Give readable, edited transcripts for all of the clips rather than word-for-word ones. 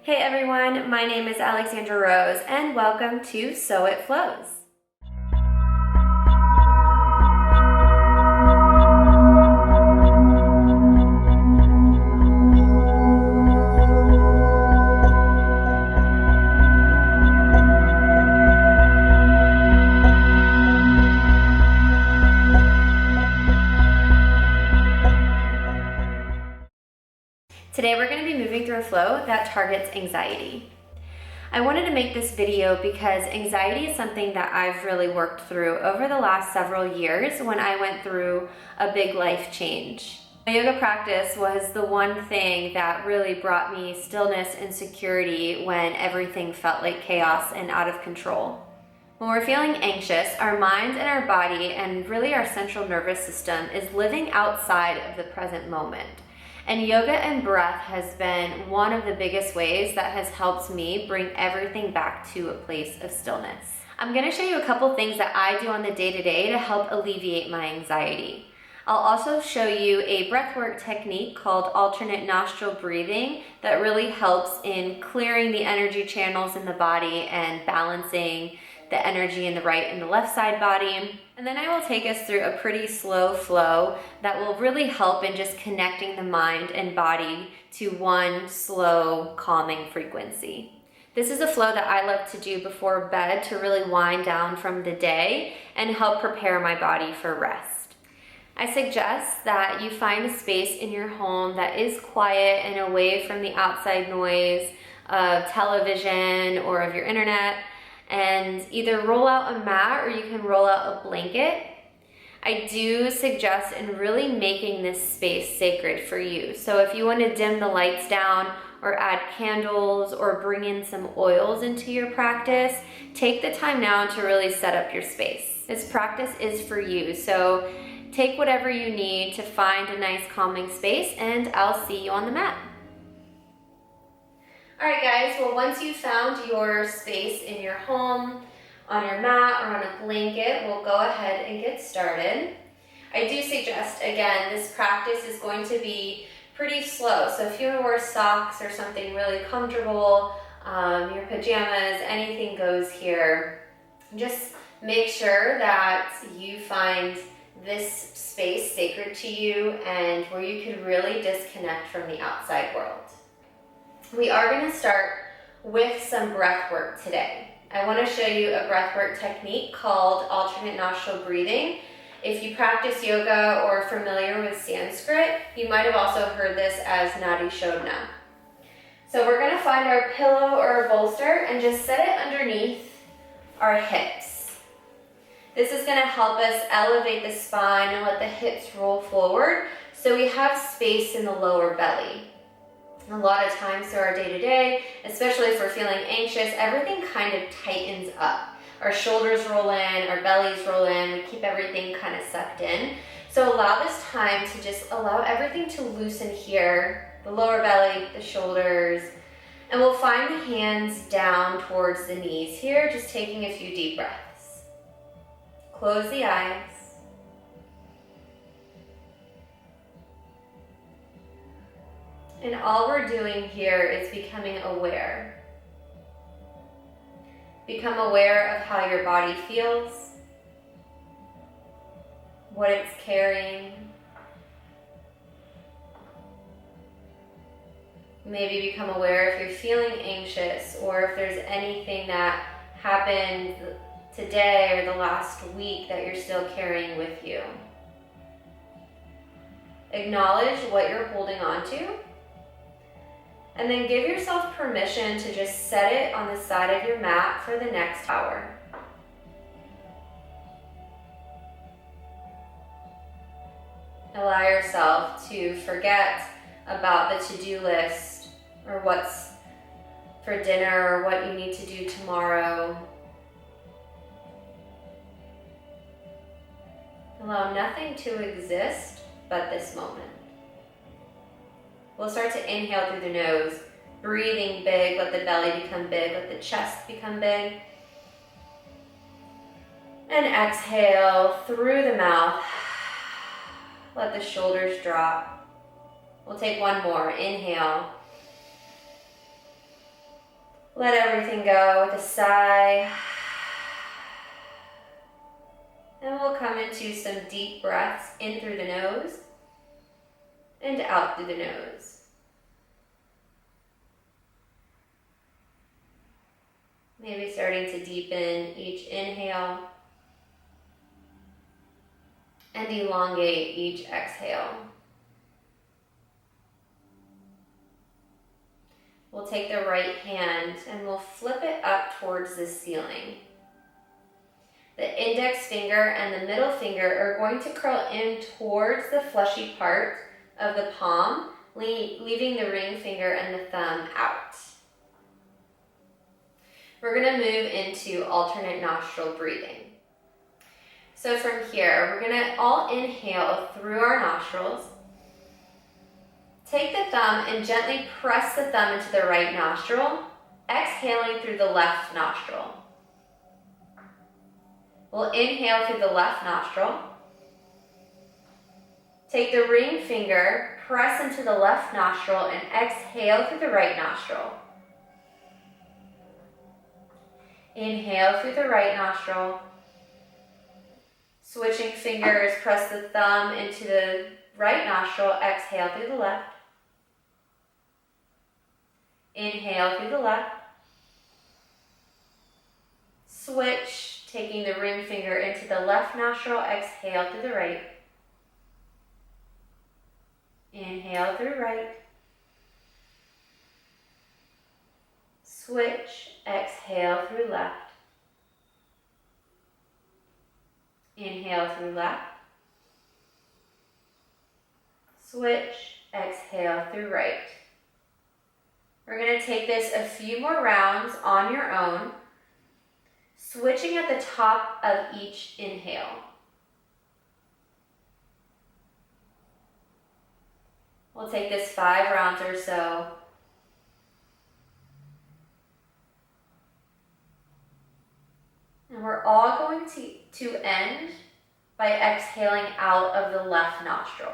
Hey everyone, my name is Alexandra Rose and welcome to So It Flows. Today we're going to be moving through a flow that targets anxiety. I wanted to make this video because anxiety is something that I've really worked through over the last several years when I went through a big life change. My yoga practice was the one thing that really brought me stillness and security when everything felt like chaos and out of control. When we're feeling anxious, our mind and our body and really our central nervous system is living outside of the present moment. And yoga and breath has been one of the biggest ways that has helped me bring everything back to a place of stillness. I'm going to show you a couple things that I do on the day-to-day to help alleviate my anxiety. I'll also show you a breathwork technique called alternate nostril breathing that really helps in clearing the energy channels in the body and balancing the energy in the right and the left side body. And then I will take us through a pretty slow flow that will really help in just connecting the mind and body to one slow, calming frequency. This is a flow that I love to do before bed to really wind down from the day and help prepare my body for rest. I suggest that you find a space in your home that is quiet and away from the outside noise of television or of your internet, and either roll out a mat or you can roll out a blanket. I do suggest in really making this space sacred for you. So if you want to dim the lights down or add candles or bring in some oils into your practice, take the time now to really set up your space. This practice is for you, so take whatever you need to find a nice calming space, and I'll see you on the mat. All right guys, well once you've found your space in your home, on your mat or on a blanket, we'll go ahead and get started. I do suggest, again, this practice is going to be pretty slow. So if you want to wear socks or something really comfortable, your pajamas, anything goes here. Just make sure that you find this space sacred to you and where you can really disconnect from the outside world. We are going to start with some breath work today. I want to show you a breath work technique called alternate nostril breathing. If you practice yoga or are familiar with Sanskrit, you might have also heard this as Nadi Shodhana. So we're going to find our pillow or a bolster and just set it underneath our hips. This is going to help us elevate the spine and let the hips roll forward so we have space in the lower belly. A lot of times through our day-to-day, especially if we're feeling anxious, everything kind of tightens up. Our shoulders roll in, our bellies roll in, we keep everything kind of sucked in. So allow this time to just allow everything to loosen here, the lower belly, the shoulders, and we'll find the hands down towards the knees here, just taking a few deep breaths. Close the eyes. And all we're doing here is becoming aware. Become aware of how your body feels, what it's carrying. Maybe become aware if you're feeling anxious or if there's anything that happened today or the last week that you're still carrying with you. Acknowledge what you're holding on to. And then give yourself permission to just set it on the side of your mat for the next hour. Allow yourself to forget about the to-do list or what's for dinner or what you need to do tomorrow. Allow nothing to exist but this moment. We'll start to inhale through the nose, breathing big, let the belly become big, let the chest become big. And exhale through the mouth. Let the shoulders drop. We'll take one more. Inhale. Let everything go with a sigh. And we'll come into some deep breaths in through the nose and out through the nose. Maybe starting to deepen each inhale and elongate each exhale. We'll take the right hand and we'll flip it up towards the ceiling. The index finger and the middle finger are going to curl in towards the fleshy part of the palm, leaving the ring finger and the thumb out. We're going to move into alternate nostril breathing. So from here, we're going to all inhale through our nostrils. Take the thumb and gently press the thumb into the right nostril, exhaling through the left nostril. We'll inhale through the left nostril. Take the ring finger, press into the left nostril, and exhale through the right nostril. Inhale through the right nostril. Switching fingers, press the thumb into the right nostril, exhale through the left. Inhale through the left. Switch, taking the ring finger into the left nostril, exhale through the right. Inhale through right. Switch, exhale through left. Inhale through left. Switch, exhale through right. We're going to take this a few more rounds on your own, switching at the top of each inhale. We'll take this 5 rounds or so. And we're all going to end by exhaling out of the left nostril.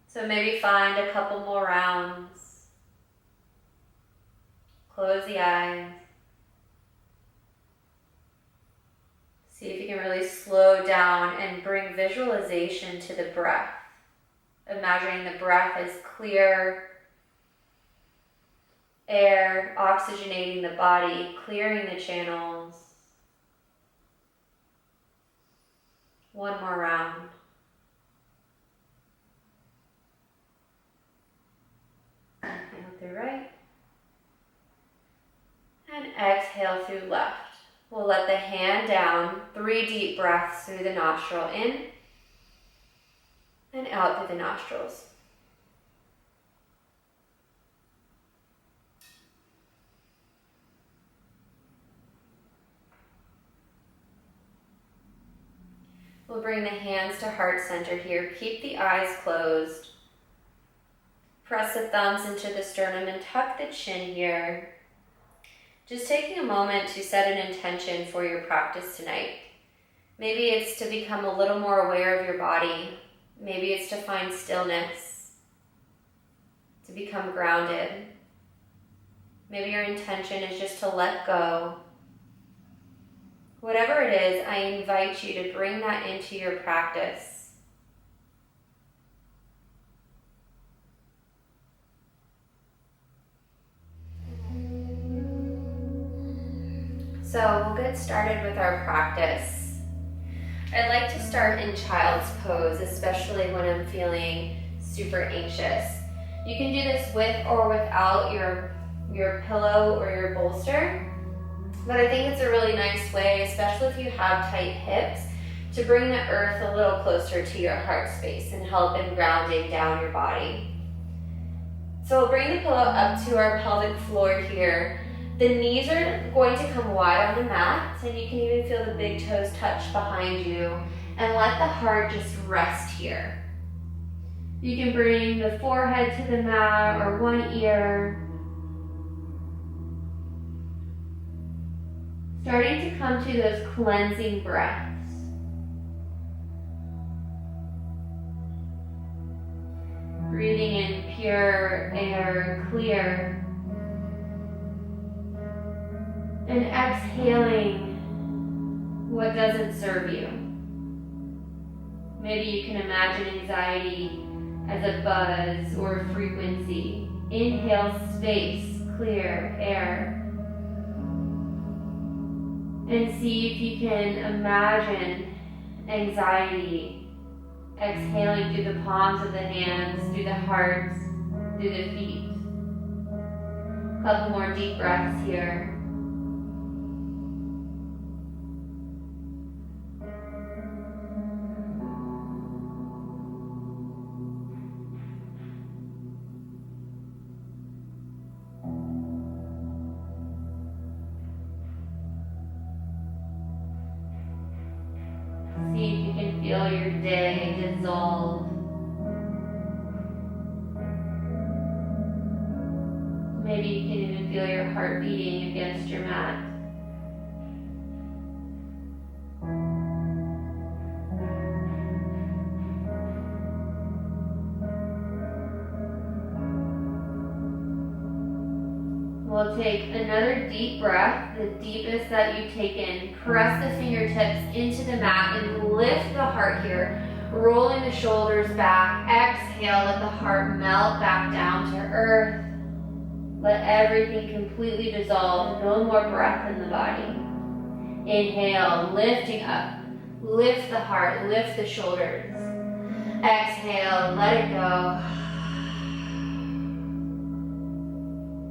So maybe find a couple more rounds. Close the eyes. See if you can really slow down and bring visualization to the breath. Imagining the breath as clear air, oxygenating the body, clearing the channels. One more round. Inhale through right. And exhale through left. We'll let the hand down, 3 deep breaths through the nostril in and out through the nostrils. We'll bring the hands to heart center here. Keep the eyes closed. Press the thumbs into the sternum and tuck the chin here. Just taking a moment to set an intention for your practice tonight. Maybe it's to become a little more aware of your body. Maybe it's to find stillness, to become grounded. Maybe your intention is just to let go. Whatever it is, I invite you to bring that into your practice. So we'll get started with our practice. I'd like to start in child's pose, especially when I'm feeling super anxious. You can do this with or without your pillow or your bolster, but I think it's a really nice way, especially if you have tight hips, to bring the earth a little closer to your heart space and help in grounding down your body. So we'll bring the pillow up to our pelvic floor here. The knees are going to come wide on the mat, and you can even feel the big toes touch behind you, and let the heart just rest here. You can bring the forehead to the mat or one ear. Starting to come to those cleansing breaths. Breathing in pure air, clear. And exhaling what doesn't serve you. Maybe you can imagine anxiety as a buzz or a frequency. Inhale, space, clear air. And see if you can imagine anxiety exhaling through the palms of the hands, through the heart, through the feet. A couple more deep breaths here. See if you can feel your day dissolve. Maybe you can even feel your heart beating against your mat. We'll take another deep breath, the deepest that you've taken. Press the fingertips into the mat and lift the heart here, rolling the shoulders back. Exhale, let the heart melt back down to earth. Let everything completely dissolve. No more breath in the body. Inhale, lifting up. Lift the heart, lift the shoulders. Exhale, let it go.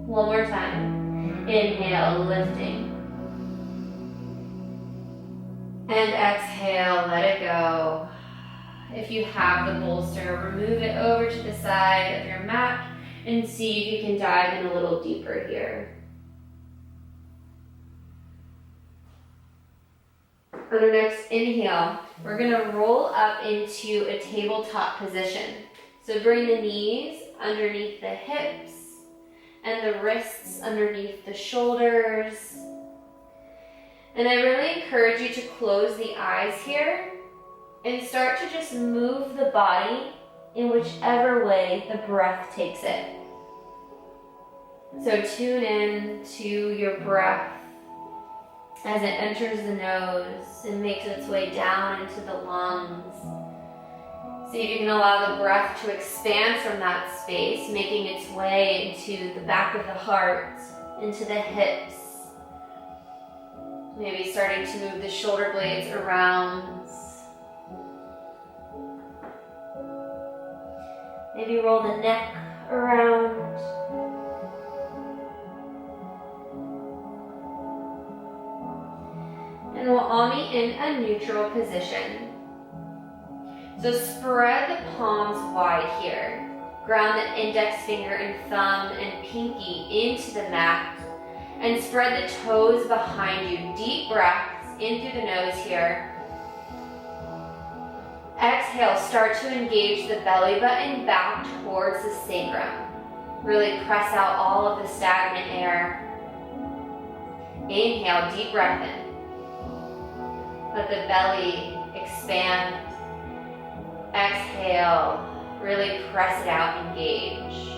One more time. Inhale, lifting. And exhale, let it go. If you have the bolster, remove it over to the side of your mat and see if you can dive in a little deeper here. On our next inhale, we're gonna roll up into a tabletop position. So bring the knees underneath the hips and the wrists underneath the shoulders. And I really encourage you to close the eyes here and start to just move the body in whichever way the breath takes it. So tune in to your breath as it enters the nose and makes its way down into the lungs. See if you can allow the breath to expand from that space, making its way into the back of the heart, into the hips. Maybe starting to move the shoulder blades around. Maybe roll the neck around. And we'll all meet in a neutral position. So spread the palms wide here. Ground the index finger and thumb and pinky into the mat. And spread the toes behind you. Deep breaths in through the nose here. Exhale, start to engage the belly button back towards the sacrum. Really press out all of the stagnant air. Inhale, deep breath in. Let the belly expand. Exhale, really press it out, engage.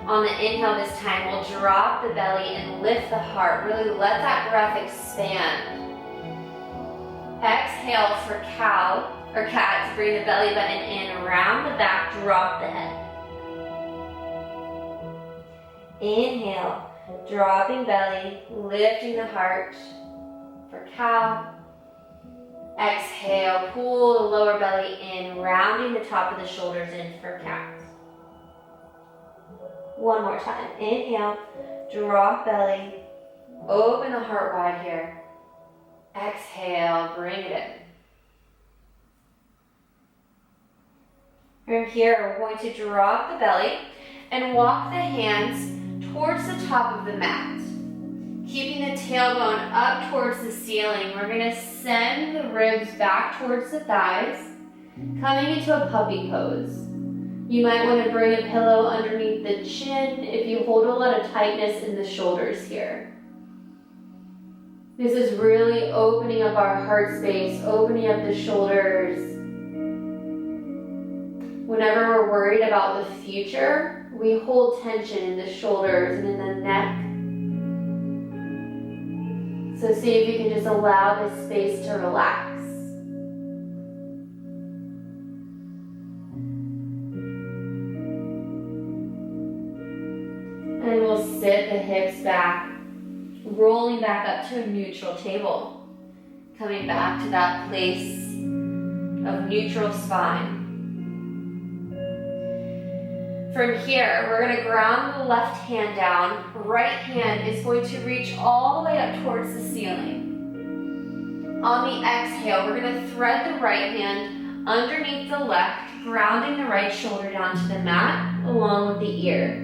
On the inhale this time, we'll drop the belly and lift the heart. Really let that breath expand. Exhale for cow or cat to bring the belly button in, around the back, drop the head. Inhale, dropping belly, lifting the heart for cow. Exhale, pull the lower belly in, rounding the top of the shoulders in for cat. One more time. Inhale, drop belly, open the heart wide here. Exhale, bring it in. From here, we're going to drop the belly and walk the hands towards the top of the mat. Keeping the tailbone up towards the ceiling, we're going to send the ribs back towards the thighs, coming into a puppy pose. You might want to bring a pillow underneath the chin if you hold a lot of tightness in the shoulders here. This is really opening up our heart space, opening up the shoulders. Whenever we're worried about the future, we hold tension in the shoulders and in the neck. So see if you can just allow this space to relax. And we'll sit the hips back, rolling back up to a neutral table. Coming back to that place of neutral spine. From here, we're going to ground the left hand down. Right hand is going to reach all the way up towards the ceiling. On the exhale, we're going to thread the right hand underneath the left, grounding the right shoulder down to the mat along with the ear.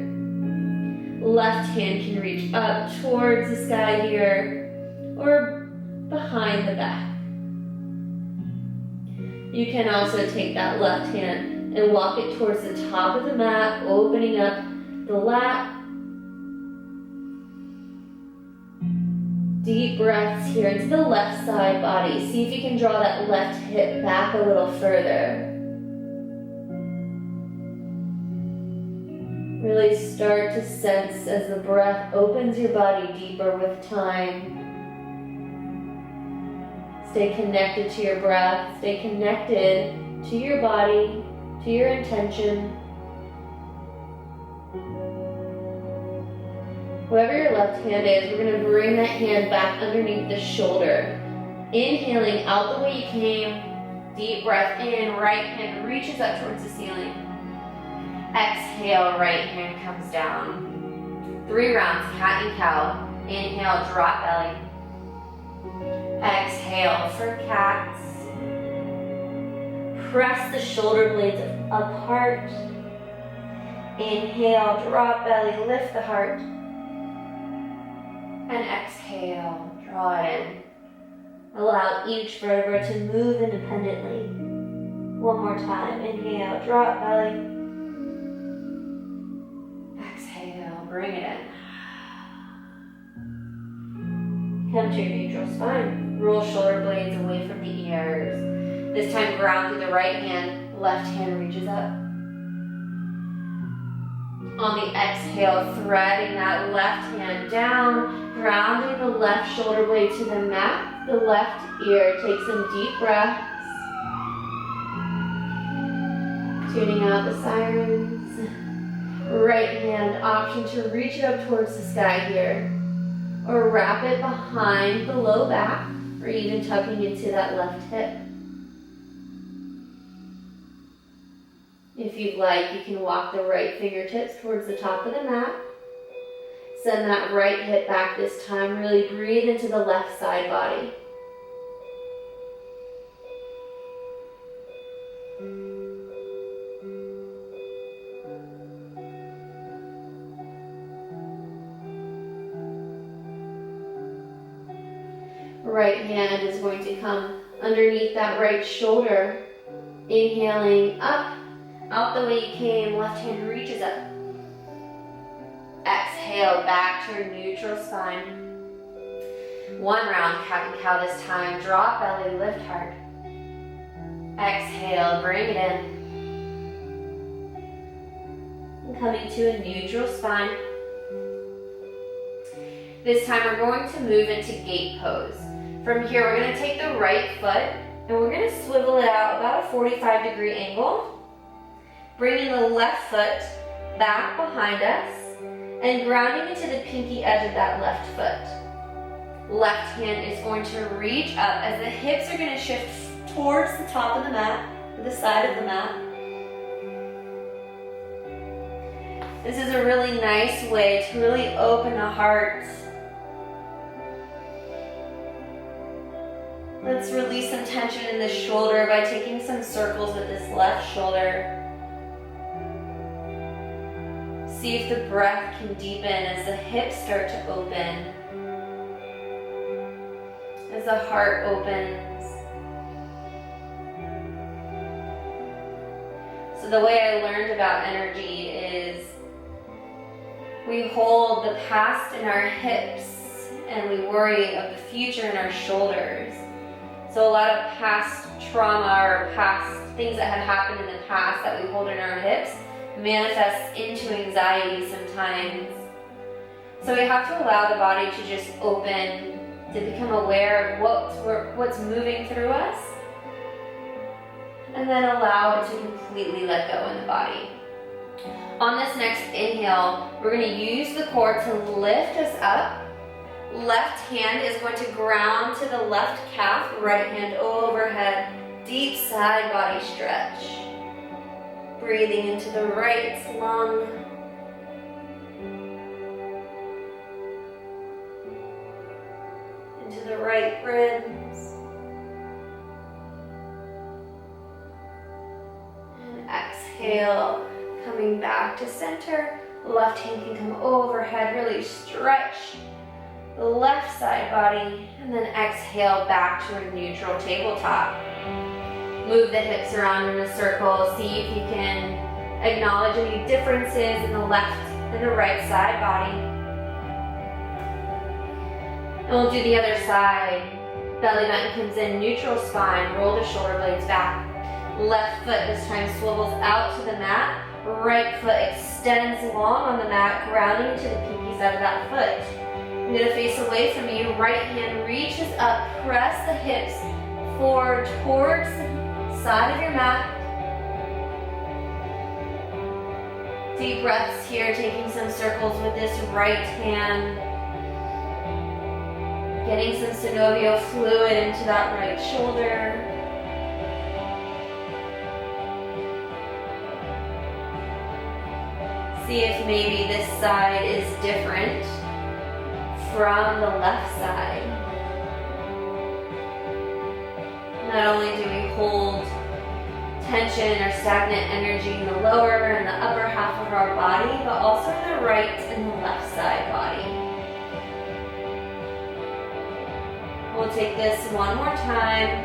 Left hand can reach up towards the sky here or behind the back. You can also take that left hand and walk it towards the top of the mat, opening up the lap. Deep breaths here into the left side body. See if you can draw that left hip back a little further. Really start to sense as the breath opens your body deeper with time. Stay connected to your breath. Stay connected to your body, to your intention. Wherever your left hand is, we're going to bring that hand back underneath the shoulder. Inhaling out the way you came. Deep breath in. Right hand reaches up towards the ceiling. Exhale, right hand comes down. 3 rounds, cat and cow. Inhale, drop belly. Exhale for cats. Press the shoulder blades apart. Inhale, drop belly, lift the heart. And exhale, draw it in. Allow each vertebra to move independently. One more time. Inhale, drop belly. Exhale, bring it in. Come to your neutral spine. Roll shoulder blades away from the ears. This time ground through the right hand. Left hand reaches up. On the exhale, threading that left hand down, grounding the left shoulder blade to the mat, the left ear. Take some deep breaths. Tuning out the sirens. Right hand option to reach it up towards the sky here. Or wrap it behind the low back, or even tucking into that left hip. If you'd like, you can walk the right fingertips towards the top of the mat. Send that right hip back this time. Really breathe into the left side body. Right hand is going to come underneath that right shoulder. Inhaling up, out the way you came, left hand reaches up. Exhale, back to your neutral spine. 1 round, cat and cow this time. Drop belly, lift heart. Exhale, bring it in. And coming to a neutral spine. This time we're going to move into gate pose. From here, we're going to take the right foot and we're going to swivel it out about a 45-degree angle. Bringing the left foot back behind us and grounding into the pinky edge of that left foot. Left hand is going to reach up as the hips are going to shift towards the top of the mat, the side of the mat. This is a really nice way to really open the heart. Let's release some tension in the shoulder by taking some circles with this left shoulder. See if the breath can deepen as the hips start to open. As the heart opens. So the way I learned about energy is we hold the past in our hips and we worry of the future in our shoulders. So a lot of past trauma or past things that have happened in the past that we hold in our hips manifests into anxiety sometimes. So we have to allow the body to just open to become aware of what's moving through us, and then allow it to completely let go in the body. On this next inhale, we're going to use the core to lift us up. Left hand is going to ground to the left calf, right hand overhead, deep side body stretch. Breathing into the right lung. Into the right ribs. And exhale, coming back to center. Left hand can come overhead, really stretch the left side body, and then exhale back to a neutral tabletop. Move the hips around in a circle. See if you can acknowledge any differences in the left and the right side body. And we'll do the other side. Belly button comes in, neutral spine, roll the shoulder blades back. Left foot this time swivels out to the mat. Right foot extends long on the mat, grounding to the pinky side of that foot. I'm going to face away from you. Right hand reaches up, press the hips forward towards the side of your mat. Deep breaths here, taking some circles with this right hand. Getting some synovial fluid into that right shoulder. See if maybe this side is different from the left side. Not only do we hold tension or stagnant energy in the lower and the upper half of our body, but also in the right and the left side body. We'll take this one more time.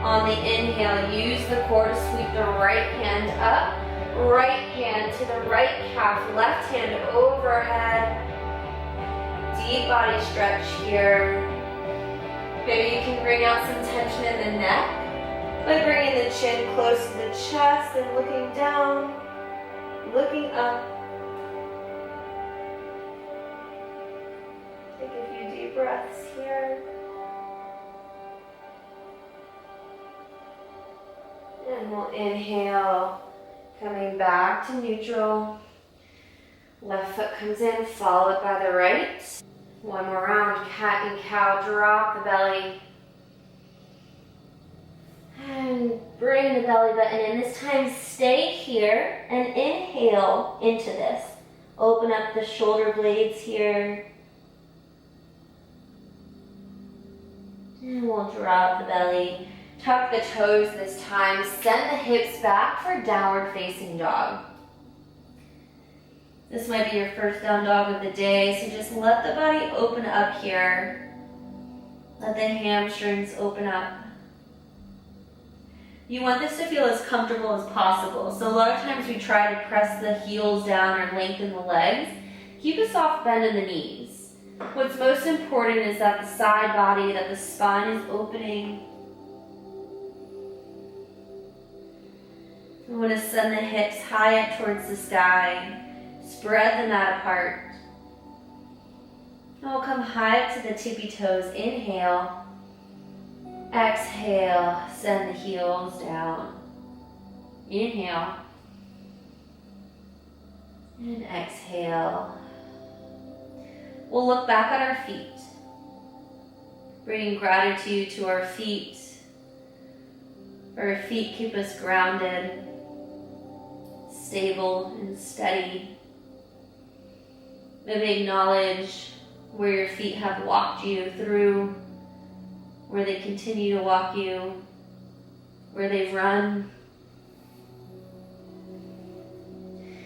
On the inhale, use the core to sweep the right hand up. Right hand to the right calf, left hand overhead. Deep body stretch here. Maybe you can bring out some tension in the neck by bringing the chin close to the chest and looking down, looking up. Take a few deep breaths here. And we'll inhale, coming back to neutral. Left foot comes in, followed by the right. One more round, cat and cow, drop the belly. And bring the belly button in. This time stay here and inhale into this. Open up the shoulder blades here. And we'll drop the belly. Tuck the toes this time. Send the hips back for downward facing dog. This might be your first down dog of the day, so just let the body open up here. Let the hamstrings open up. You want this to feel as comfortable as possible, so a lot of times we try to press the heels down or lengthen the legs. Keep a soft bend in the knees. What's most important is that the side body, that the spine is opening. We want to send the hips high up towards the sky. Spread the mat apart. And we'll come high up to the tippy toes. Inhale. Exhale. Send the heels down. Inhale. And exhale. We'll look back at our feet. Bringing gratitude to our feet. Our feet keep us grounded, stable and steady. Maybe acknowledge where your feet have walked you through, where they continue to walk you, where they've run.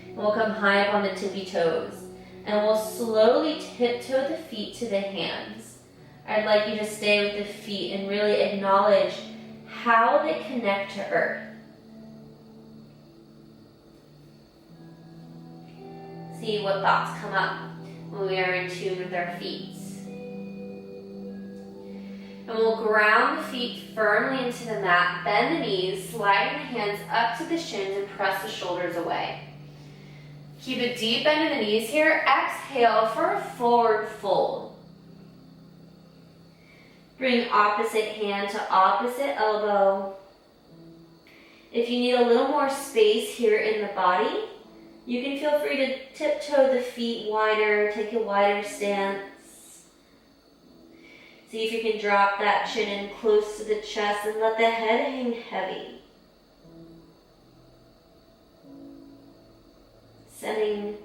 And we'll come high up on the tippy toes, and we'll slowly tiptoe the feet to the hands. I'd like you to stay with the feet and really acknowledge how they connect to earth. See what thoughts come up when we are in tune with our feet. And we'll ground the feet firmly into the mat, bend the knees, sliding the hands up to the shins and press the shoulders away. Keep a deep bend in the knees here. Exhale for a forward fold. Bring opposite hand to opposite elbow. If you need a little more space here in the body, you can feel free to tiptoe the feet wider, take a wider stance. See if you can drop that chin in close to the chest and let the head hang heavy. Sending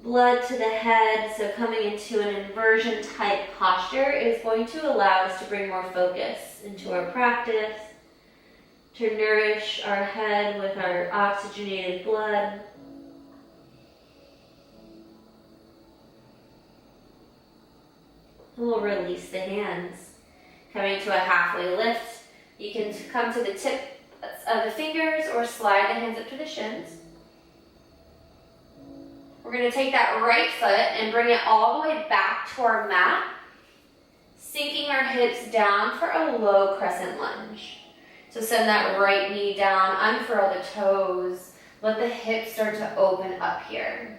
blood to the head, so coming into an inversion type posture is going to allow us to bring more focus into our practice, to nourish our head with our oxygenated blood. We'll release the hands. Coming to a halfway lift, you can come to the tips of the fingers or slide the hands up to the shins. We're going to take that right foot and bring it all the way back to our mat, sinking our hips down for a low crescent lunge. So send that right knee down, unfurl the toes, let the hips start to open up here.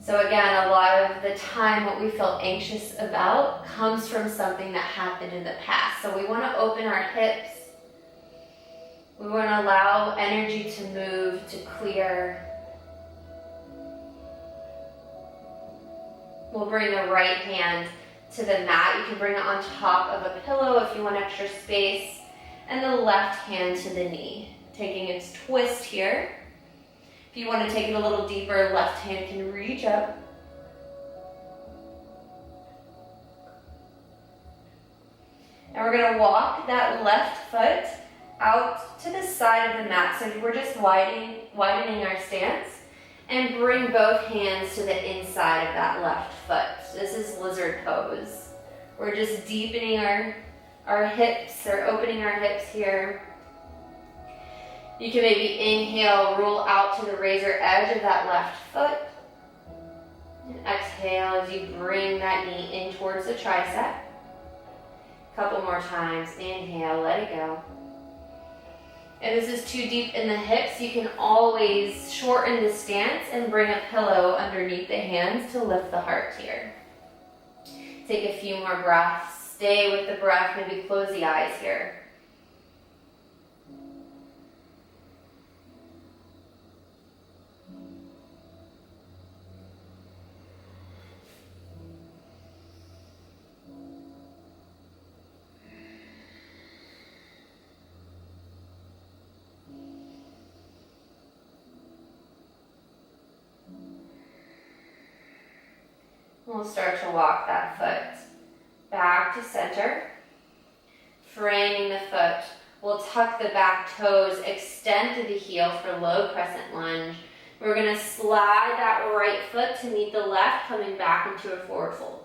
So again, a lot of the time what we feel anxious about comes from something that happened in the past. So we want to open our hips. We want to allow energy to move, to clear. We'll bring the right hand to the mat. You can bring it on top of a pillow if you want extra space. And the left hand to the knee, taking its twist here. If you want to take it a little deeper, left hand can reach up. And we're going to walk that left foot out to the side of the mat. So we're just widening our stance, and bring both hands to the inside of that left foot. This is lizard pose. We're just deepening our hips, or opening our hips here. You can maybe inhale, roll out to the razor edge of that left foot. And exhale as you bring that knee in towards the tricep. A couple more times. Inhale, let it go. If this is too deep in the hips, you can always shorten the stance and bring a pillow underneath the hands to lift the heart here. Take a few more breaths. Stay with the breath. Maybe close the eyes here. We'll start to walk that foot back to center, framing the foot. We'll tuck the back toes, extend to the heel for low crescent lunge. We're going to slide that right foot to meet the left, coming back into a forward fold.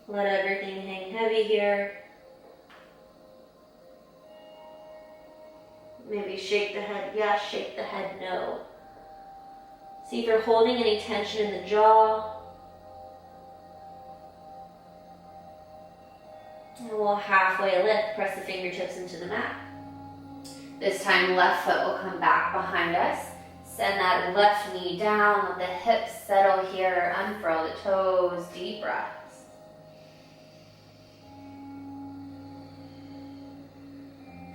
Let everything hang heavy here. Maybe shake the head yes, shake the head no. See if you're holding any tension in the jaw. And we'll halfway lift, press the fingertips into the mat. This time left foot will come back behind us. Send that left knee down, let the hips settle here, unfurl the toes, deep breaths.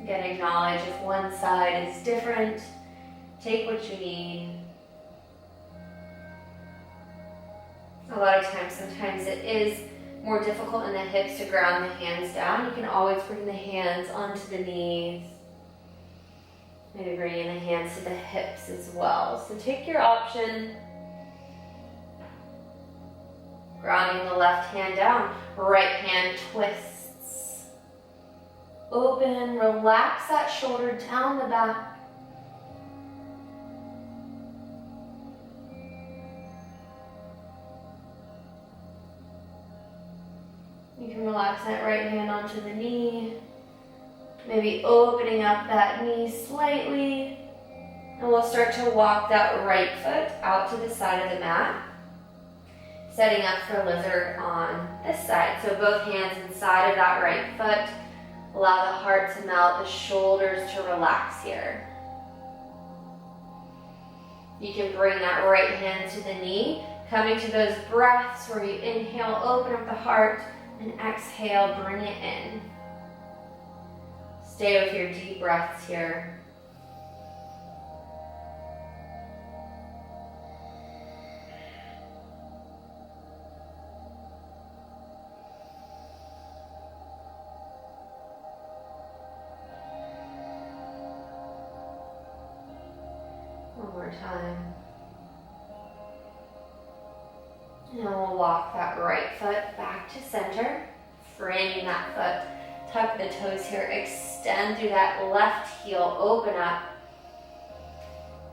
Again, acknowledge if one side is different, take what you need. A lot of times, sometimes it is more difficult in the hips to ground the hands down. You can always bring the hands onto the knees. Maybe bringing the hands to the hips as well. So take your option. Grounding the left hand down, right hand twists. Open, relax that shoulder down the back. You can relax that right hand onto the knee. Maybe opening up that knee slightly. And we'll start to walk that right foot out to the side of the mat. Setting up for lizard on this side. So both hands inside of that right foot. Allow the heart to melt, the shoulders to relax here. You can bring that right hand to the knee. Coming to those breaths where you inhale, open up the heart, and exhale, bring it in. Stay with your deep breaths here. One more time. And we'll walk that right foot back to center, framing that foot. Tuck the toes here, extend through that left heel, open up,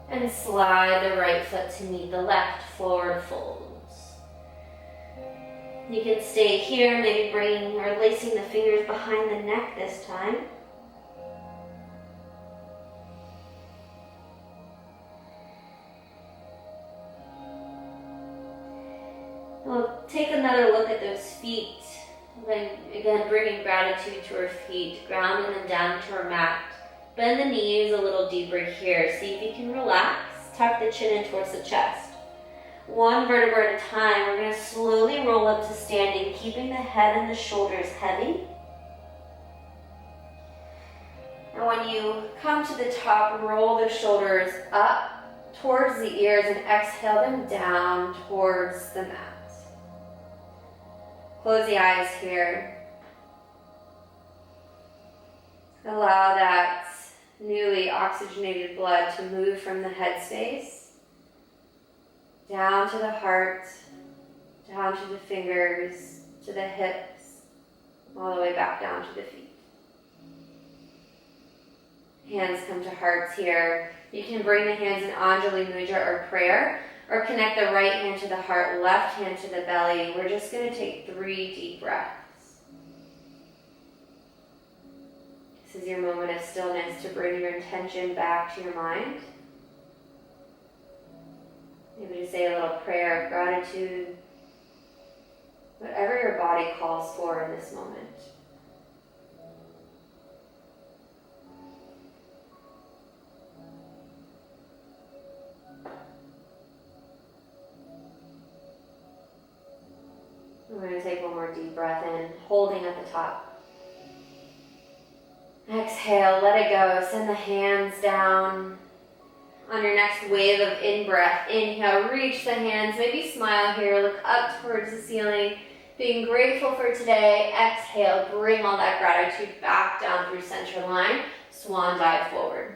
and slide the right foot to meet the left, forward folds. You can stay here, maybe bringing or lacing the fingers behind the neck this time. We'll take another look at those feet. Then again, bringing gratitude to our feet, grounding them down to our mat. Bend the knees a little deeper here. See if you can relax. Tuck the chin in towards the chest. One vertebra at a time, we're going to slowly roll up to standing, keeping the head and the shoulders heavy. And when you come to the top, roll the shoulders up towards the ears and exhale them down towards the mat. Close the eyes here. Allow that newly oxygenated blood to move from the head space down to the heart, down to the fingers, to the hips, all the way back down to the feet. Hands come to hearts here. You can bring the hands in Anjali Mudra or prayer, or connect the right hand to the heart, left hand to the belly. We're just going to take 3 deep breaths. This is your moment of stillness to bring your intention back to your mind. Maybe to say a little prayer of gratitude, whatever your body calls for in this moment. We're going to take one more deep breath in, holding at the top. Exhale, let it go. Send the hands down. On your next wave of in-breath, inhale, reach the hands, maybe smile here, look up towards the ceiling, being grateful for today. Exhale, bring all that gratitude back down through center line, swan dive forward.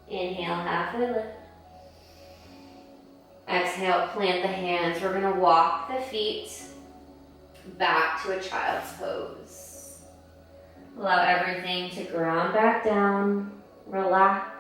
Inhale, halfway lift. Exhale, plant the hands. We're going to walk the feet back to a child's pose. Allow everything to ground back down. Relax.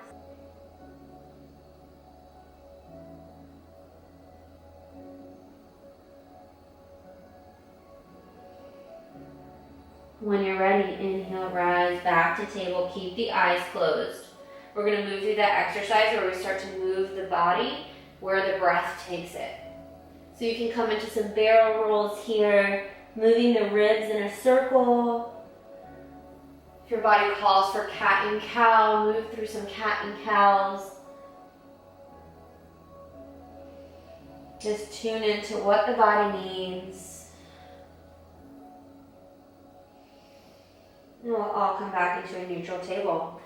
When you're ready, inhale, rise back to table. Keep the eyes closed. We're going to move through that exercise where we start to move the body where the breath takes it. So you can come into some barrel rolls here, moving the ribs in a circle. If your body calls for cat and cow, move through some cat and cows. Just tune into what the body needs. And we'll all come back into a neutral table.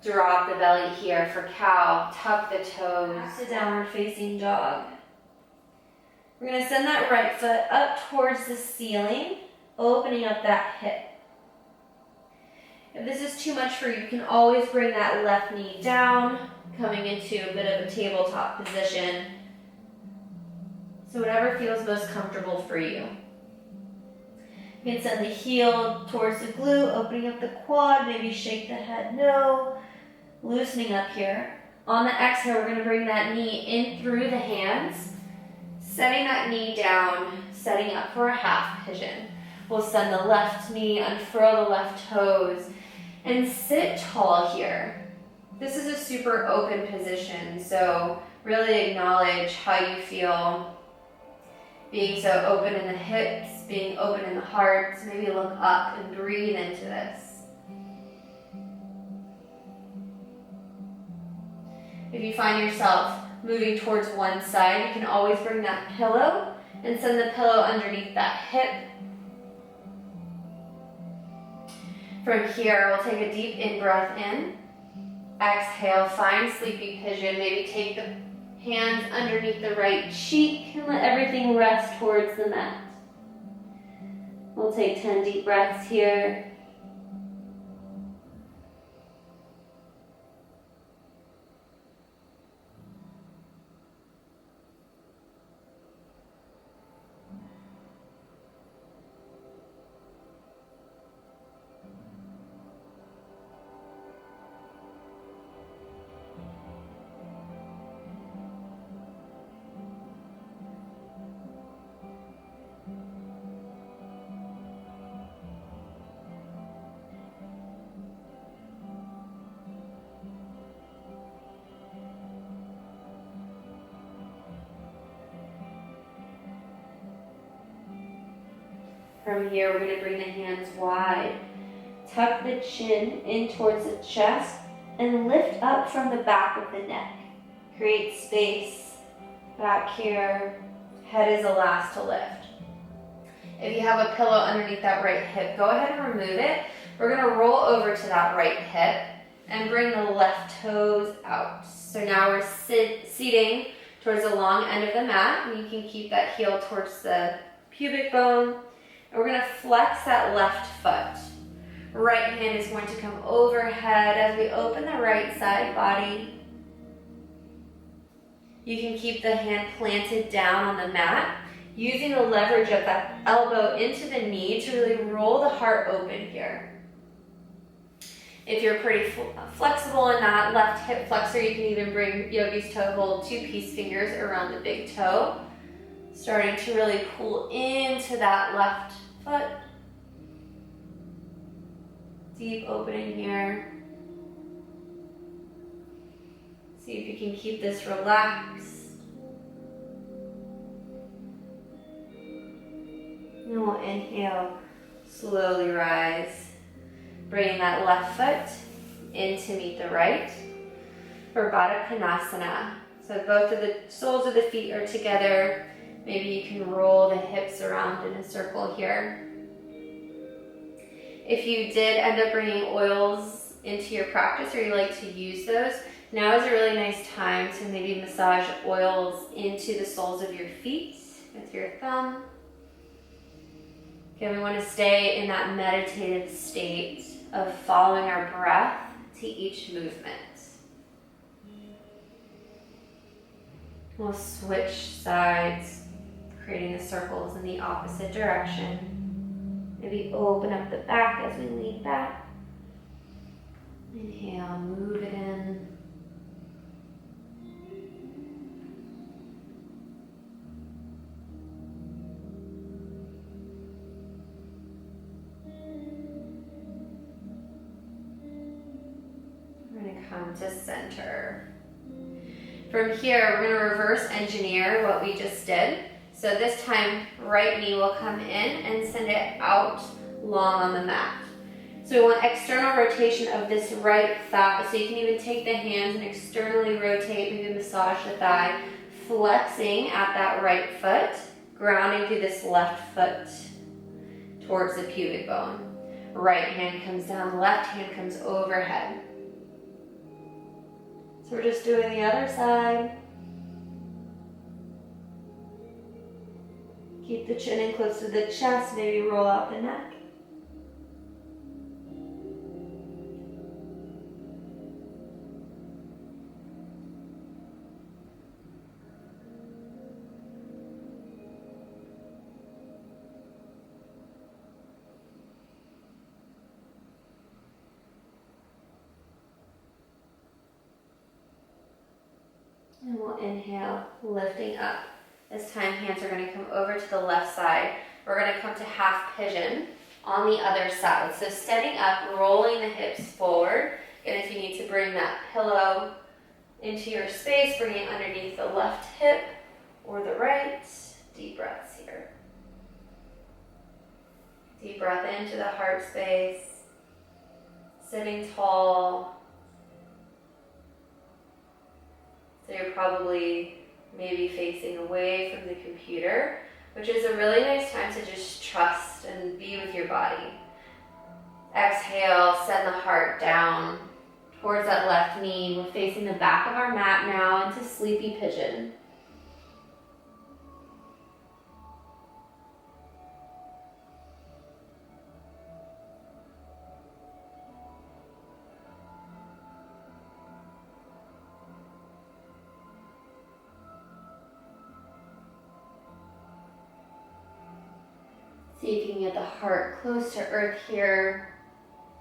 Drop the belly here for cow. Tuck the toes. Back to downward facing dog. We're going to send that right foot up towards the ceiling, opening up that hip. If this is too much for you, you can always bring that left knee down, coming into a bit of a tabletop position. So whatever feels most comfortable for you. You can send the heel towards the glute, opening up the quad, maybe shake the head no. Loosening up here. On the exhale, we're going to bring that knee in through the hands, setting that knee down, setting up for a half pigeon. We'll send the left knee, unfurl the left toes, and sit tall here. This is a super open position, so really acknowledge how you feel. Being so open in the hips, being open in the heart. Maybe look up and breathe into this. If you find yourself moving towards one side, you can always bring that pillow and send the pillow underneath that hip. From here, we'll take a deep in-breath in. Exhale, find sleepy pigeon. Maybe take the hands underneath the right cheek and let everything rest towards the mat. We'll take 10 deep breaths here. From here, we're going to bring the hands wide. Tuck the chin in towards the chest and lift up from the back of the neck. Create space back here. Head is the last to lift. If you have a pillow underneath that right hip, go ahead and remove it. We're going to roll over to that right hip and bring the left toes out. So now we're seating towards the long end of the mat. And you can keep that heel towards the pubic bone. And we're going to flex that left foot. Right hand is going to come overhead as we open the right side body. You can keep the hand planted down on the mat, using the leverage of that elbow into the knee to really roll the heart open here. If you're pretty flexible in that left hip flexor, you can even bring yogi's toe hold, 2 peace fingers around the big toe. Starting to really pull into that left foot. Deep opening here. See if you can keep this relaxed. And we'll inhale, slowly rise. Bringing that left foot in to meet the right for Baddha Konasana. So both of the soles of the feet are together. Maybe you can roll the hips around in a circle here. If you did end up bringing oils into your practice or you like to use those, now is a really nice time to maybe massage oils into the soles of your feet with your thumb. Again, we want to stay in that meditative state of following our breath to each movement. We'll switch sides, creating the circles in the opposite direction. Maybe open up the back as we lean back. Inhale, move it in. We're going to come to center. From here, we're going to reverse engineer what we just did. So this time, right knee will come in and send it out long on the mat. So we want external rotation of this right thigh. So you can even take the hands and externally rotate, maybe massage the thigh, flexing at that right foot, grounding through this left foot towards the pubic bone. Right hand comes down, left hand comes overhead. So we're just doing the other side. Keep the chin in close to the chest, maybe roll out the neck. And we'll inhale, lifting up. This time, hands are going to come over to the left side. We're going to come to half pigeon on the other side. So standing up, rolling the hips forward. And if you need to bring that pillow into your space, bring it underneath the left hip or the right. Deep breaths here. Deep breath into the heart space. Sitting tall. probably maybe facing away from the computer, which is a really nice time to just trust and be with your body. Exhale, send the heart down towards that left knee. We're facing the back of our mat now into sleepy pigeon. See if you can get the heart close to earth here.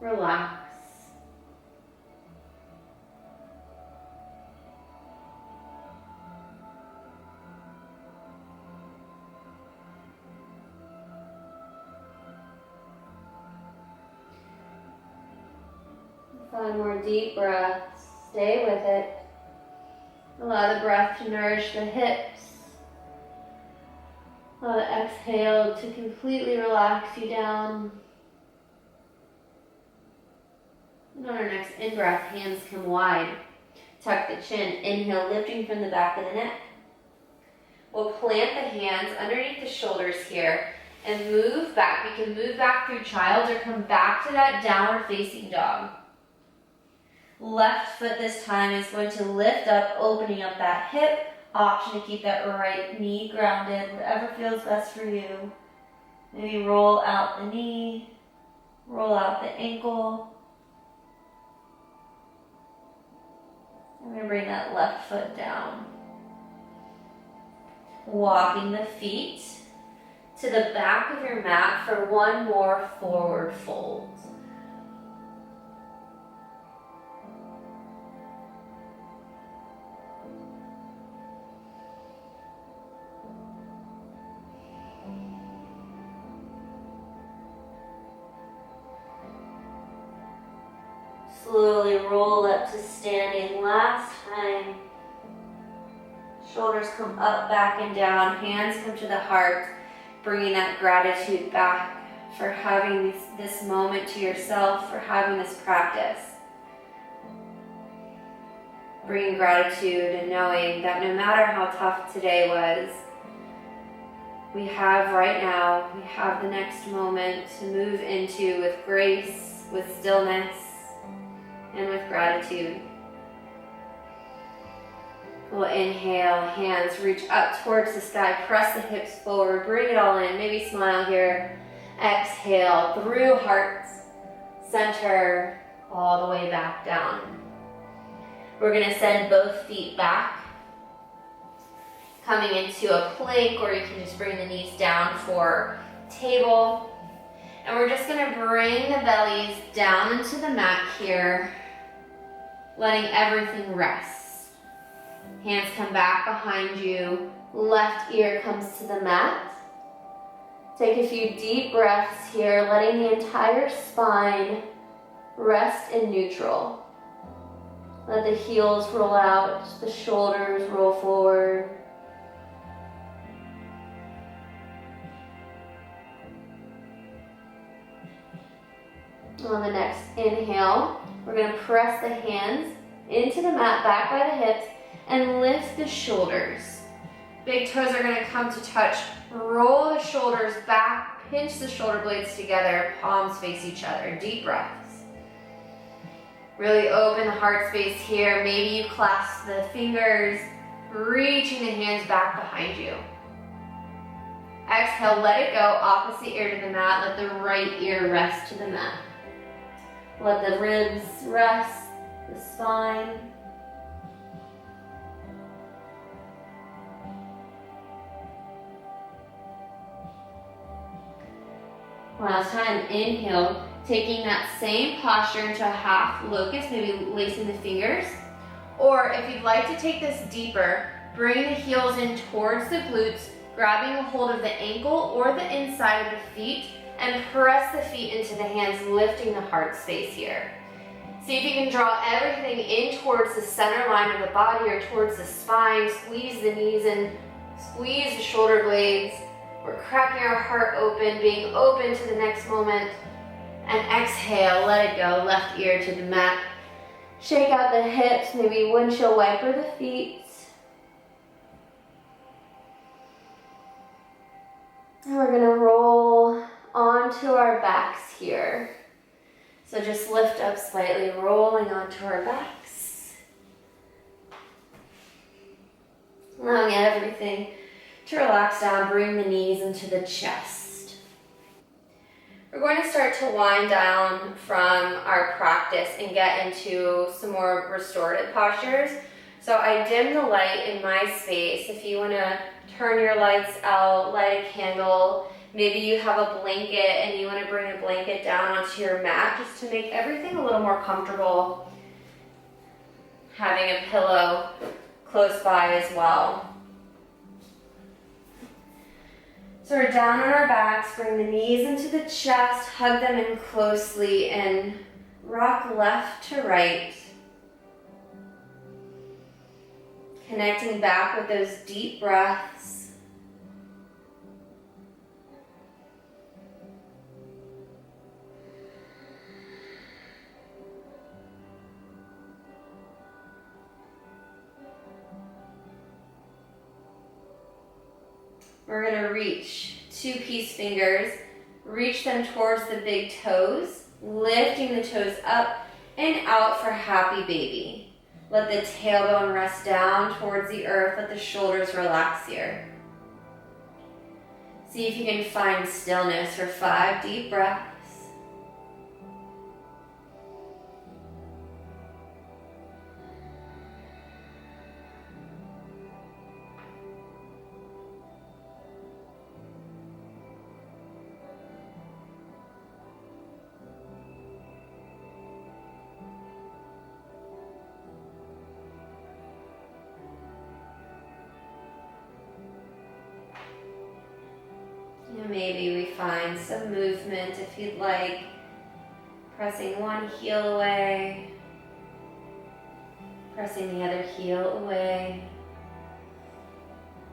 Relax. Find more deep breaths. Stay with it. Allow the breath to nourish the hips. Allow the exhale to completely relax you down. And on our next in-breath, hands come wide. Tuck the chin. Inhale, lifting from the back of the neck. We'll plant the hands underneath the shoulders here and move back. You can move back through child or come back to that downward facing dog. Left foot this time is going to lift up, opening up that hip. Option to keep that right knee grounded, whatever feels best for you. Maybe roll out the knee, roll out the ankle. And we're going to bring that left foot down. Walking the feet to the back of your mat for one more forward fold. Slowly roll up to standing. Last time. Shoulders come up, back, and down. Hands come to the heart, bringing that gratitude back for having this moment to yourself, for having this practice. Bringing gratitude and knowing that no matter how tough today was, we have right now, we have the next moment to move into with grace, with stillness, and with gratitude. We'll inhale, hands reach up towards the sky, press the hips forward, bring it all in, maybe smile here. Exhale through heart, center, all the way back down. We're going to send both feet back, coming into a plank, or you can just bring the knees down for table. And we're just going to bring the bellies down into the mat here, letting everything rest. Hands come back behind you. Left ear comes to the mat. Take a few deep breaths here, letting the entire spine rest in neutral. Let the heels roll out, the shoulders roll forward. On the next inhale, we're going to press the hands into the mat, back by the hips, and lift the shoulders. Big toes are going to come to touch. Roll the shoulders back, pinch the shoulder blades together, palms face each other. Deep breaths. Really open the heart space here. Maybe you clasp the fingers, reaching the hands back behind you. Exhale, let it go. Opposite ear to the mat. Let the right ear rest to the mat. Let the ribs rest, the spine. Last time, inhale, taking that same posture into a half locust, maybe lacing the fingers. Or if you'd like to take this deeper, bring the heels in towards the glutes, grabbing a hold of the ankle or the inside of the feet, and press the feet into the hands, lifting the heart space here. See if you can draw everything in towards the center line of the body or towards the spine. Squeeze the knees in, squeeze the shoulder blades. We're cracking our heart open, being open to the next moment. And exhale, let it go, left ear to the mat. Shake out the hips, maybe windshield wiper the feet. And we're gonna roll onto our backs here. So just lift up slightly, rolling onto our backs. Allowing everything to relax down, bring the knees into the chest. We're going to start to wind down from our practice and get into some more restorative postures. So I dim the light in my space. If you want to turn your lights out, light a candle, maybe you have a blanket and you want to bring a blanket down onto your mat just to make everything a little more comfortable. Having a pillow close by as well. So we're down on our backs, bring the knees into the chest, hug them in closely, and rock left to right. Connecting back with those deep breaths. We're going to reach two peace fingers, reach them towards the big toes, lifting the toes up and out for happy baby. Let the tailbone rest down towards the earth, let the shoulders relax here. See if you can find stillness for 5 deep breaths. Maybe we find some movement if you'd like, pressing one heel away, pressing the other heel away.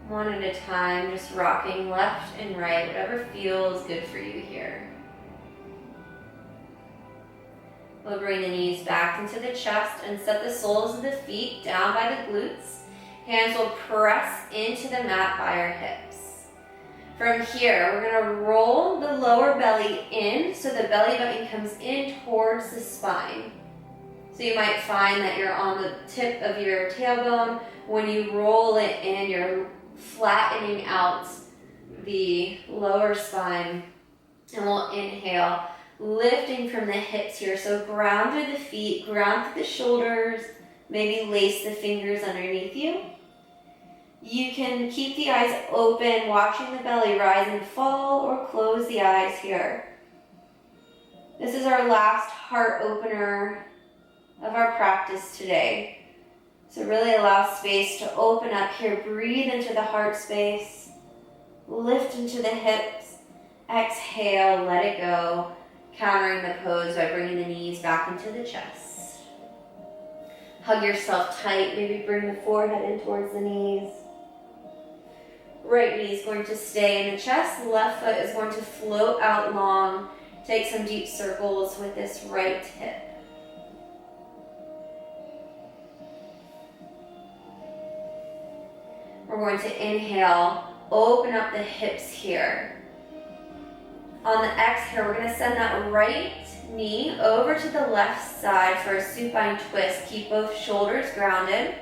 One at a time, just rocking left and right, whatever feels good for you here. We'll bring the knees back into the chest and set the soles of the feet down by the glutes. Hands will press into the mat by our hips. From here, we're going to roll the lower belly in so the belly button comes in towards the spine. So you might find that you're on the tip of your tailbone. When you roll it in, you're flattening out the lower spine. And we'll inhale, lifting from the hips here. So ground through the feet, ground through the shoulders, maybe lace the fingers underneath you. You can keep the eyes open, watching the belly rise and fall, or close the eyes here. This is our last heart opener of our practice today. So really allow space to open up here. Breathe into the heart space. Lift into the hips. Exhale, let it go. Countering the pose by bringing the knees back into the chest. Hug yourself tight. Maybe bring the forehead in towards the knees. Right knee is going to stay in the chest. Left foot is going to float out long. Take some deep circles with this right hip. We're going to inhale, open up the hips here. On the exhale, we're going to send that right knee over to the left side for a supine twist. Keep both shoulders grounded.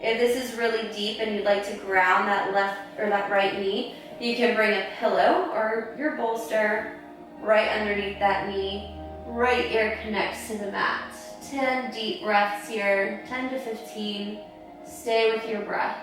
If this is really deep and you'd like to ground that left or that right knee, you can bring a pillow or your bolster right underneath that knee. Right ear connects to the mat. 10 deep breaths here, 10 to 15. Stay with your breath.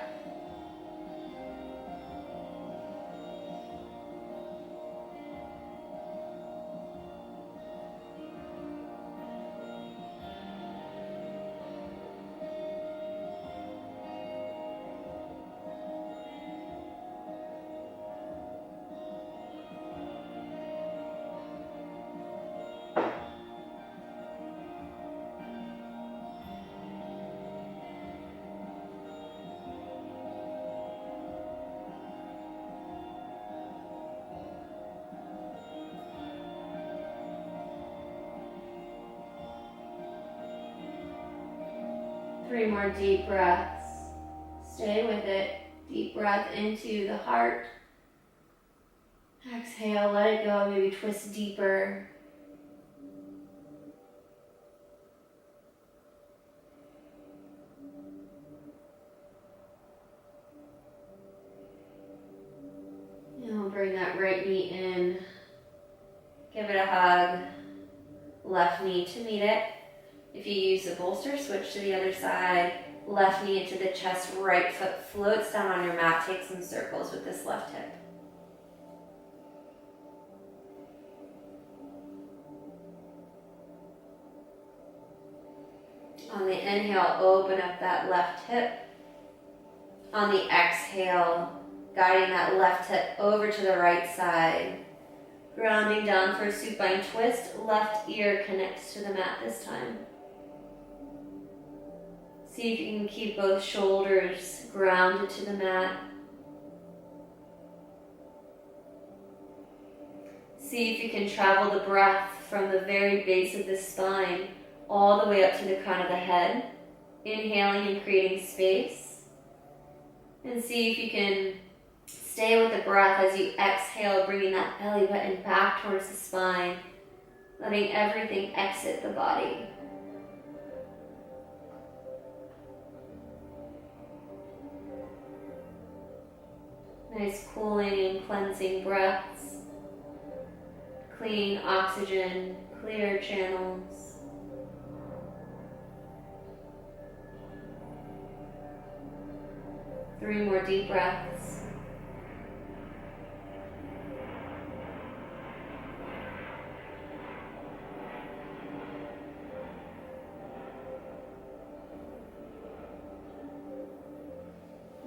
Three more deep breaths. Stay with it. Deep breath into the heart. Exhale, let it go, maybe twist deeper. And we'll bring that right knee in. Give it a hug. Left knee to meet it. If you use the bolster, switch to the other side. Left knee into the chest, right foot floats down on your mat. Take some circles with this left hip. On the inhale, open up that left hip. On the exhale, guiding that left hip over to the right side. Grounding down for a supine twist. Left ear connects to the mat this time. See if you can keep both shoulders grounded to the mat. See if you can travel the breath from the very base of the spine all the way up to the crown of the head. Inhaling and creating space. And see if you can stay with the breath as you exhale, bringing that belly button back towards the spine, letting everything exit the body. Nice cooling and cleansing breaths. Clean oxygen, clear channels. Three more deep breaths.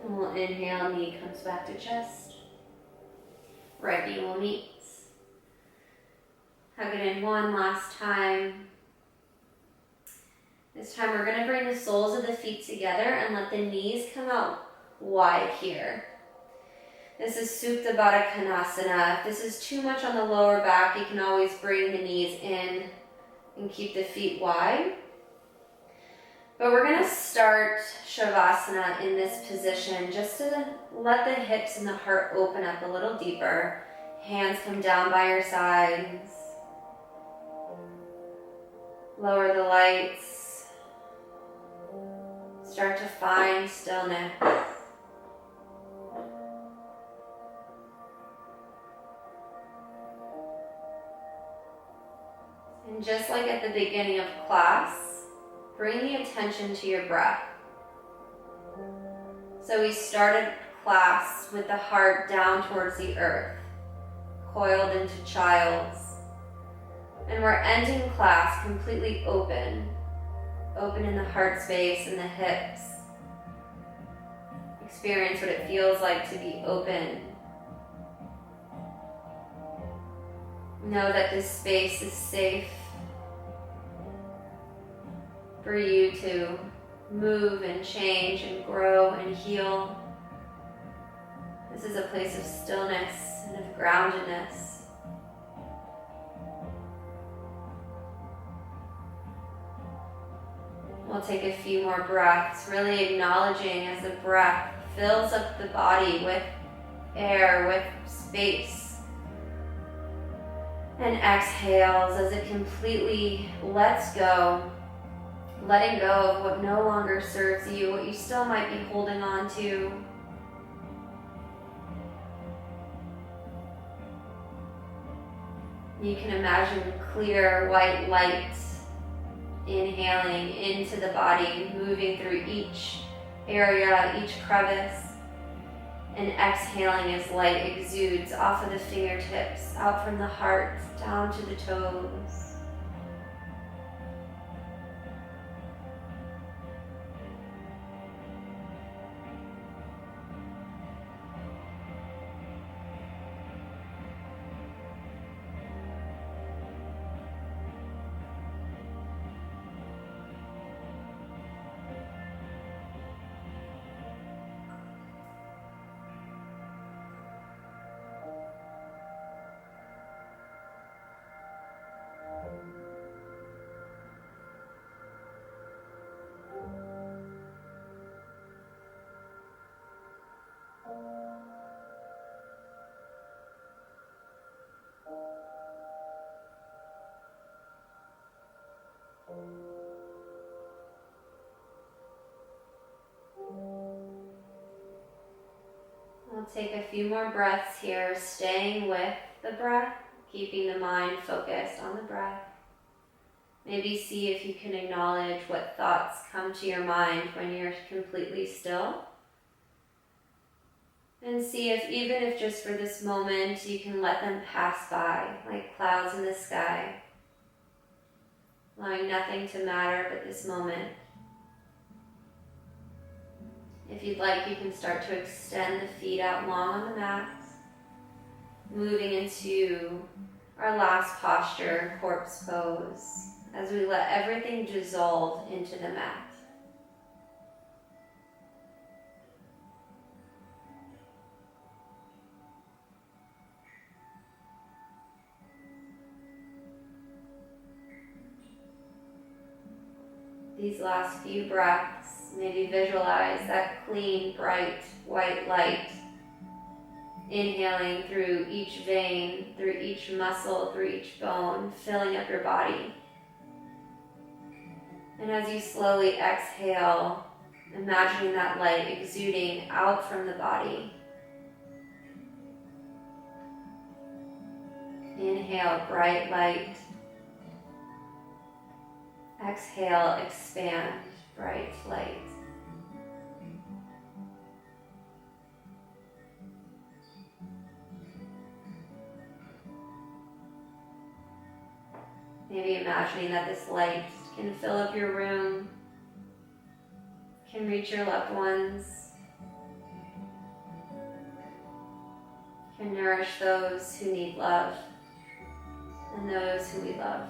And we'll inhale, knee comes back to chest. Right knee will meet. Hug it in one last time. This time we're going to bring the soles of the feet together and let the knees come out wide here. This is Supta Baddha Konasana. If this is too much on the lower back, you can always bring the knees in and keep the feet wide. But we're going to start Shavasana in this position just to let the hips and the heart open up a little deeper. Hands come down by your sides. Lower the lights. Start to find stillness. And just like at the beginning of class, bring the attention to your breath. So we started class with the heart down towards the earth, coiled into child's. And we're ending class completely open. Open in the heart space and the hips. Experience what it feels like to be open. Know that this space is safe for you to move and change and grow and heal. This is a place of stillness and of groundedness. We'll take a few more breaths, really acknowledging as the breath fills up the body with air, with space. And exhales as it completely lets go, letting go of what no longer serves you, what you still might be holding on to. You can imagine clear white light inhaling into the body, moving through each area, each crevice, and exhaling as light exudes off of the fingertips, out from the heart, down to the toes. We'll take a few more breaths here, staying with the breath, keeping the mind focused on the breath. Maybe see if you can acknowledge what thoughts come to your mind when you're completely still. And see if, even if just for this moment, you can let them pass by like clouds in the sky, allowing nothing to matter but this moment. If you'd like, you can start to extend the feet out long on the mat, moving into our last posture, corpse pose, as we let everything dissolve into the mat. These last few breaths, maybe visualize that clean, bright, white light, inhaling through each vein, through each muscle, through each bone, filling up your body. And as you slowly exhale, imagining that light exuding out from the body. Inhale, bright light. Exhale, expand, bright light. Maybe imagining that this light can fill up your room, can reach your loved ones, can nourish those who need love and those who we love.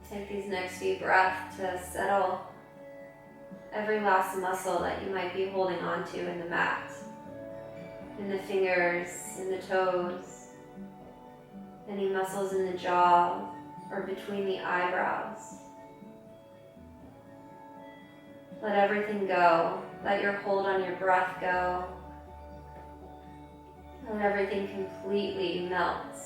Take these next few breaths to settle every last muscle that you might be holding on to in the mat, in the fingers, in the toes, any muscles in the jaw or between the eyebrows. Let everything go. Let your hold on your breath go. Let everything completely melt.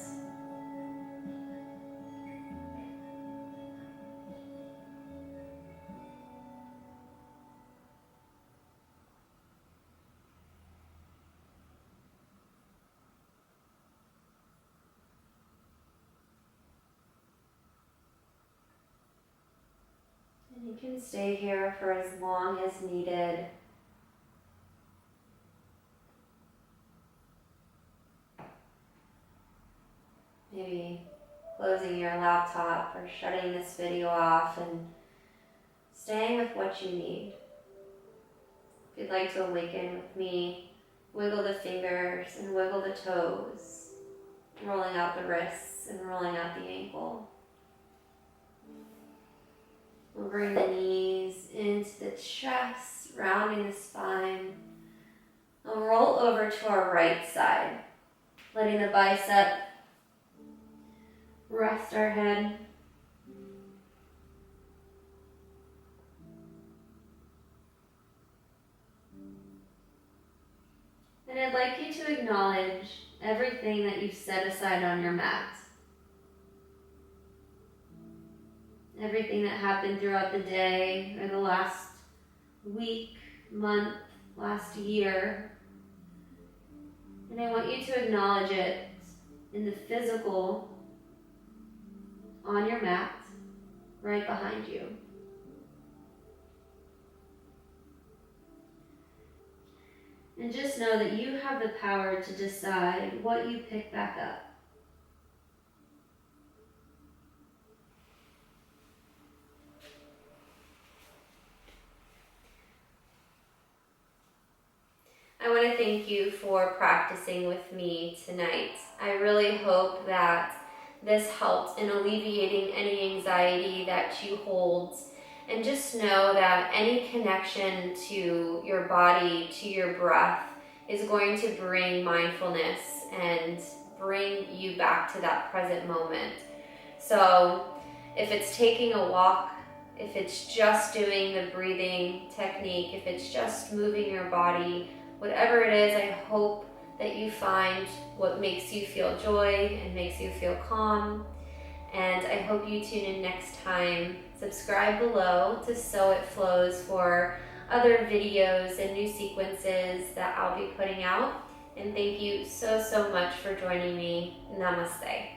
You can stay here for as long as needed. Maybe closing your laptop or shutting this video off and staying with what you need. If you'd like to awaken with me, wiggle the fingers and wiggle the toes, rolling out the wrists and rolling out the ankle. We'll bring the knees into the chest, rounding the spine. We'll roll over to our right side, letting the bicep rest our head. And I'd like you to acknowledge everything that you've set aside on your mat. Everything that happened throughout the day or the last week, month, last year. And I want you to acknowledge it in the physical on your mat, right behind you. And just know that you have the power to decide what you pick back up. I want to thank you for practicing with me tonight. I really hope that this helped in alleviating any anxiety that you hold. And just know that any connection to your body, to your breath, is going to bring mindfulness and bring you back to that present moment. So if it's taking a walk, if it's just doing the breathing technique, if it's just moving your body, whatever it is, I hope that you find what makes you feel joy and makes you feel calm. And I hope you tune in next time. Subscribe below to So It Flows for other videos and new sequences that I'll be putting out. And thank you so much for joining me. Namaste.